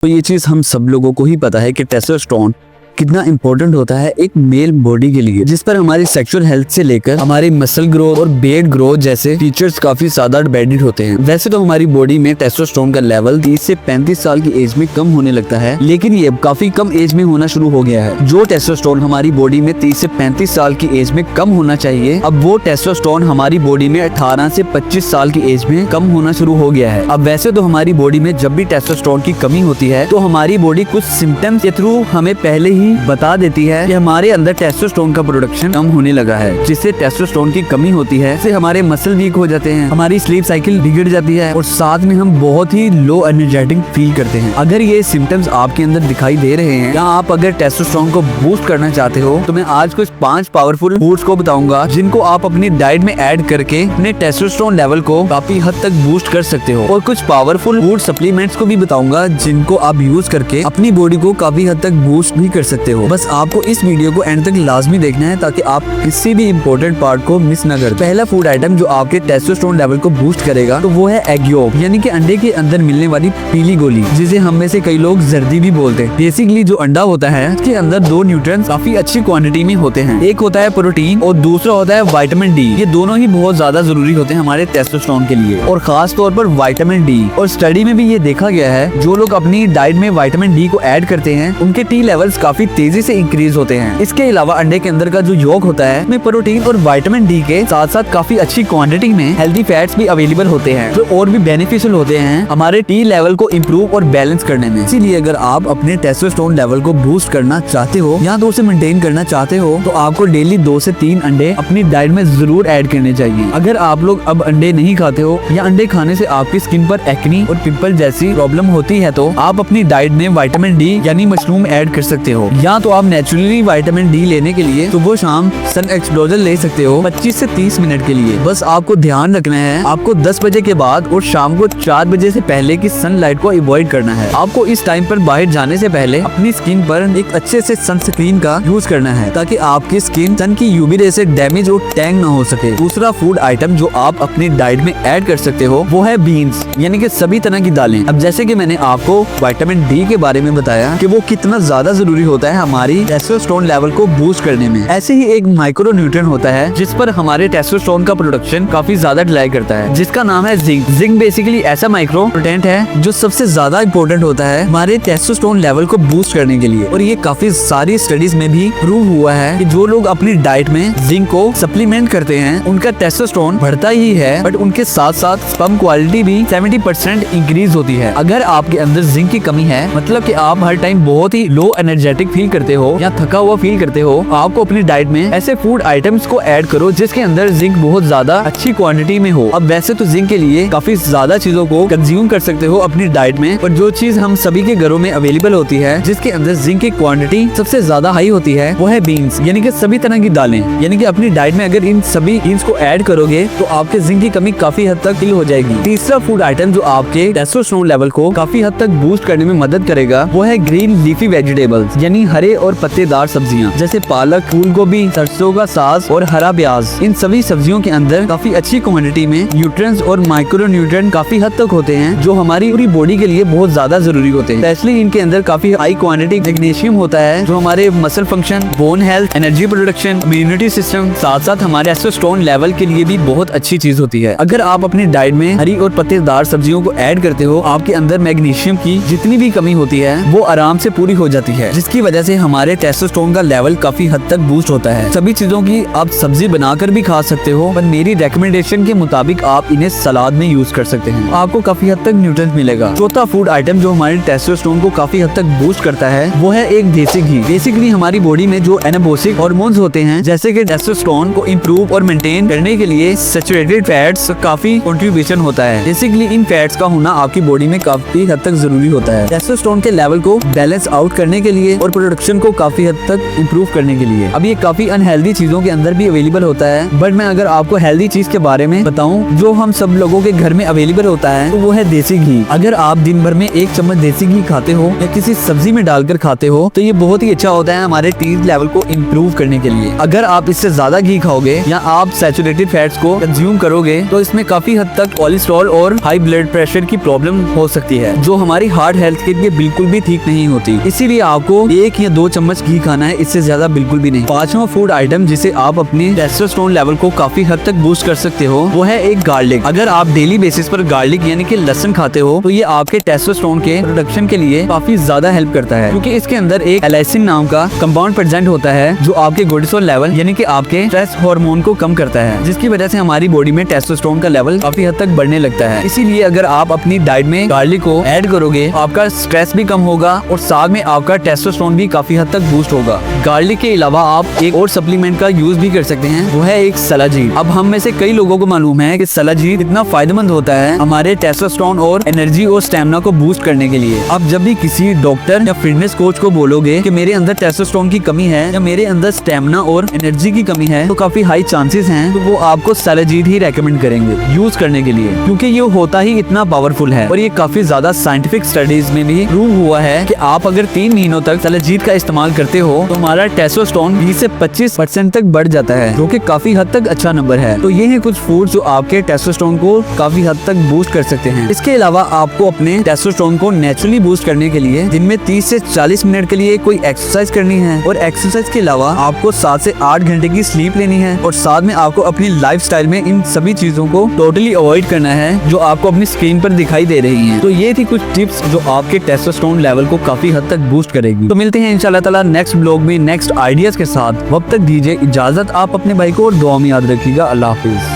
तो ये चीज हम सब लोगों को ही पता है कि टेस्टोस्टेरोन कितना इंपॉर्टेंट होता है एक मेल बॉडी के लिए, जिस पर हमारी सेक्सुअल हेल्थ से लेकर हमारी मसल ग्रोथ और बेड ग्रोथ जैसे फीचर्स काफी ज्यादा डिपेंडेंट होते हैं। वैसे तो हमारी बॉडी में टेस्टोस्टेरोन का लेवल 30 से 35 साल की एज में कम होने लगता है, लेकिन ये अब काफी कम एज में होना शुरू हो गया है। जो टेस्टोस्टेरोन हमारी बॉडी में 30 से 35 साल की एज में कम होना चाहिए, अब वो टेस्टोस्टेरोन हमारी बॉडी में 18 से 25 साल की एज में कम होना शुरू हो गया है। अब वैसे तो हमारी बॉडी में जब भी टेस्टोस्टेरोन की कमी होती है तो हमारी बॉडी कुछ सिम्टम्स के थ्रू हमें पहले ही बता देती है कि हमारे अंदर टेस्टोस्टेरोन का प्रोडक्शन कम होने लगा है, जिससे टेस्टोस्टेरोन की कमी होती है। इससे हमारे मसल वीक हो जाते हैं, हमारी स्लीप साइकिल बिगड़ जाती है और साथ में हम बहुत ही लो एनर्जेटिक फील करते हैं। अगर ये सिम्टम्स आपके अंदर दिखाई दे रहे हैं या आप अगर टेस्टोस्टेरोन को बूस्ट करना चाहते हो तो मैं आज कुछ 5 पावरफुल फूड्स को बताऊंगा जिनको आप अपनी डाइट में ऐड करके अपने टेस्टोस्टेरोन लेवल को काफी हद तक बूस्ट कर सकते हो। और कुछ पावरफुल फूड सप्लीमेंट्स को भी बताऊंगा जिनको आप यूज करके अपनी बॉडी को काफी हद तक बूस्ट भी कर सकते हो। बस आपको इस वीडियो को एंड तक लाजमी देखना है ताकि आप किसी भी इम्पोर्टेंट पार्ट को मिस न करें। पहला फूड आइटम जो आपके टेस्टोस्टेरोन लेवल को बूस्ट करेगा तो वो है एग योक, यानी कि अंडे के अंदर मिलने वाली पीली गोली, जिसे हम में से कई लोग जर्दी भी बोलते हैं। बेसिकली जो अंडा होता है उसके अंदर 2 न्यूट्रिएंट्स काफी अच्छी क्वांटिटी में होते हैं। एक होता है प्रोटीन और दूसरा होता है विटामिन डी। ये दोनों ही बहुत ज्यादा जरूरी होते हैं हमारे टेस्टोस्टेरोन के लिए, और खास तौर पर विटामिन डी। और स्टडी में भी ये देखा गया है जो लोग अपनी डाइट में विटामिन डी को ऐड करते हैं उनके टी लेवल्स काफी तेजी से इंक्रीज होते हैं। इसके अलावा अंडे के अंदर का जो योग होता है उसमें प्रोटीन और विटामिन डी के साथ साथ काफी अच्छी क्वांटिटी में हेल्दी फैट्स भी अवेलेबल होते हैं जो और भी बेनिफिशियल होते हैं हमारे टी लेवल को इम्प्रूव और बैलेंस करने में। इसीलिए अगर आप अपने टेस्टोस्टेरोन लेवल को बूस्ट करना चाहते हो या तो उसे मेंटेन करना चाहते हो तो आपको डेली 2 से 3 अंडे अपनी डाइट में जरूर ऐड करने चाहिए। अगर आप लोग अब अंडे नहीं खाते हो या अंडे खाने से आपकी स्किन पर एक्नी और पिंपल जैसी प्रॉब्लम होती है तो आप अपनी डाइट में विटामिन डी यानी मशरूम ऐड कर सकते हो, या तो आप नेचुरली विटामिन डी लेने के लिए सुबह शाम सन एक्सप्लोजर ले सकते हो 25 से 30 मिनट के लिए। बस आपको ध्यान रखना है आपको 10 बजे के बाद और शाम को 4 बजे से पहले की सनलाइट को अवॉइड करना है। आपको इस टाइम पर बाहर जाने से पहले अपनी स्किन पर एक अच्छे से सनस्क्रीन का यूज करना है ताकि आपकी स्किन सन की यूवी रे से डैमेज और टैंग ना हो सके। दूसरा फूड आइटम जो आप अपनी डाइट में ऐड कर सकते हो वो है बीन्स, यानी कि सभी तरह की दालें। अब जैसे कि मैंने आपको विटामिन डी के बारे में बताया कि वो कितना ज्यादा जरूरी होता है हमारी टेस्टोस्टेरोन लेवल को बूस्ट करने में, ऐसे ही एक माइक्रो न्यूट्रिएंट होता है जिस पर हमारे टेस्टोस्टेरोन का प्रोडक्शन काफी ज्यादा रिलाई करता है, जिसका नाम है जिंक। जिंक बेसिकली ऐसा माइक्रो न्यूट्रिएंट है जो सबसे ज्यादा इंपॉर्टेंट होता है हमारे टेस्टोस्टेरोन लेवल को बूस्ट करने के लिए। और ये काफी सारी स्टडीज में भी प्रूव हुआ है कि जो लोग अपनी डाइट में जिंक को सप्लीमेंट करते हैं उनका टेस्टोस्टेरोन बढ़ता ही है, बट उनके साथ साथ स्पर्म क्वालिटी भी 70% इंक्रीज होती है। अगर आपके अंदर जिंक की कमी है, मतलब कि आप हर टाइम बहुत ही लो एनर्जेटिक फील करते हो या थका हुआ फील करते हो, आपको अपनी डाइट में ऐसे फूड आइटम्स को ऐड करो जिसके अंदर जिंक बहुत ज्यादा अच्छी क्वांटिटी में हो। अब वैसे तो जिंक के लिए काफी ज्यादा चीजों को कंज्यूम कर सकते हो अपनी डाइट में, पर जो चीज हम सभी के घरों में अवेलेबल होती है जिसके अंदर जिंक की क्वांटिटी सबसे ज्यादा हाई होती है वो है बीन्स, यानी कि सभी तरह की दालें। यानी कि अपनी डाइट में अगर इन सभी बीन्स को ऐड करोगे तो आपके जिंक की कमी काफी हद तक फिल हो जाएगी। तीसरा फूड आइटम जो आपके टेस्टोस्टेरोन लेवल को काफी हद तक बूस्ट करने में मदद करेगा वो है ग्रीन लीफी वेजिटेबल्स, यानी हरे और पत्तेदार सब्जियां जैसे पालक, फूल गोभी, सरसों का साग और हरा प्याज। इन सभी सब्जियों के अंदर काफी अच्छी क्वांटिटी में न्यूट्रिएंट्स और माइक्रो न्यूट्रिएंट काफी हद तक होते हैं जो हमारी पूरी बॉडी के लिए बहुत ज्यादा जरूरी होते हैं। स्पेशली इनके अंदर काफी हाई क्वांटिटी मैग्नीशियम होता है जो हमारे muscle function, bone health, energy production, immunity system, साथ साथ हमारे टेस्टोस्टेरोन लेवल के लिए भी बहुत अच्छी चीज होती है। अगर आप अपनी डाइट में हरी और पत्तेदार सब्जियों को ऐड करते हो, आपके अंदर मैग्नीशियम की जितनी भी कमी होती है वो आराम से पूरी हो जाती है, जिसकी वजह से हमारे टेस्टोस्टेरोन का लेवल काफी हद तक बूस्ट होता है। सभी चीजों की आप सब्जी बनाकर भी खा सकते हो, पर मेरी रिकमेंडेशन के मुताबिक आप इन्हें सलाद में यूज कर सकते हैं, आपको काफी हद तक न्यूट्रिएंट मिलेगा। चौथा फूड आइटम जो हमारे टेस्टोस्टेरोन को काफी हद तक बूस्ट करता है वो है एक देसी घी। बेसिकली हमारी बॉडी में जो एनाबॉलिक हार्मोन्स होते हैं जैसे कि टेस्टोस्टेरोन को इम्प्रूव और मेंटेन करने के लिए सैचुरेटेड फैट्स का काफी कंट्रीब्यूशन होता है। बेसिकली इन फैट्स का होना आपकी बॉडी में काफी हद तक जरूरी होता है। टेस्टोस्टेरोन के लेवल को बैलेंस आउट करने के लिए और प्रोडक्शन को काफी हद तक इम्प्रूव करने के लिए। अब ये काफी अनहेल्दी चीजों के अंदर भी अवेलेबल होता है, बट मैं अगर आपको हेल्दी चीज के बारे में बताऊं जो हम सब लोगों के घर में अवेलेबल होता है, तो वो है देसी घी। अगर आप दिन भर में 1 चम्मच देसी घी खाते हो या किसी सब्जी में डालकर खाते हो, तो ये बहुत ही अच्छा होता है हमारे टीथ लेवल को इम्प्रूव करने के लिए। अगर आप इससे ज्यादा घी खाओगे या आप सैचुरेटेड फैट्स को कंज्यूम करोगे, तो इसमें काफी हद तक कोलेस्ट्रॉल और हाई ब्लड प्रेशर की प्रॉब्लम हो सकती है, जो हमारी हार्ट हेल्थ के लिए बिल्कुल भी ठीक नहीं होती। इसीलिए आपको 1 या 2 चम्मच घी खाना है, इससे ज्यादा बिल्कुल भी नहीं। 5वां फूड आइटम जिसे आप अपने टेस्टोस्टेरोन लेवल को काफी हद तक बूस्ट कर सकते हो, वो है एक गार्लिक। अगर आप डेली बेसिस पर गार्लिक यानी कि लहसुन खाते हो, तो ये आपके टेस्टोस्टेरोन के प्रोडक्शन के लिए काफी ज्यादा हेल्प करता है, क्योंकि इसके अंदर एक एलाइसिन नाम का कंपाउंड प्रेजेंट होता है, जो आपके कोर्टिसोल लेवल यानी कि आपके स्ट्रेस हार्मोन को कम करता है, जिसकी वजह से हमारी बॉडी में टेस्टोस्टेरोन का लेवल काफी हद तक बढ़ने लगता है। इसीलिए अगर आप अपनी डाइट में गार्लिक को ऐड करोगे, आपका स्ट्रेस भी कम होगा और साथ में आपका टेस्टोस्टेरोन भी काफी हद तक बूस्ट होगा। गार्लिक के अलावा आप एक और सप्लीमेंट का यूज भी कर सकते हैं, वो है एक सलाजीन। अब हम में से कई लोगों को मालूम है कि सलाजीन इतना फायदेमंद होता है हमारे टेस्टोस्टेरोन और एनर्जी और स्टेमिना को बूस्ट करने के लिए। अब जब भी किसी डॉक्टर या फिटनेस कोच को बोलोगे कि मेरे अंदर टेस्टोस्टेरोन की कमी है या मेरे अंदर स्टेमिना और एनर्जी की कमी है, तो काफी हाई चांसेस हैं तो वो आपको सलाजीन ही रेकमेंड करेंगे यूज करने के लिए, क्योंकि ये होता ही इतना पावरफुल है। और ये काफी ज्यादा साइंटिफिक स्टडीज में भी प्रूव हुआ है कि आप अगर 3 महीनों तक सलाजीन का इस्तेमाल करते हो, तो हमारा टेस्टोस्टेरोन 20 से 25% तक बढ़ जाता है, जो कि काफी हद तक अच्छा नंबर है। तो ये है कुछ फूड जो आपके टेस्टोस्टेरोन को काफी हद तक बूस्ट कर सकते हैं। इसके अलावा आपको अपने टेस्टोस्टेरोन को नेचुरली बूस्ट करने के लिए दिन में 30 से 40 मिनट के लिए कोई एक्सरसाइज करनी है, और एक्सरसाइज के अलावा आपको 7 से 8 घंटे की स्लीप लेनी है, और साथ में आपको अपनी लाइफस्टाइल में इन सभी चीजों को टोटली अवॉइड करना है जो आपको अपनी स्क्रीन पर दिखाई दे रही हैं। तो ये थी कुछ टिप्स जो आपके टेस्टोस्टेरोन लेवल को काफी हद तक बूस्ट करेगी। तो मिलते हैं इंशाल्लाह ताला नेक्स्ट ब्लॉग में नेक्स्ट आइडियाज के साथ। वक्त तक दीजिए इजाजत। आप अपने भाई को और दुआ में याद रखिएगा। अल्लाह हाफिज।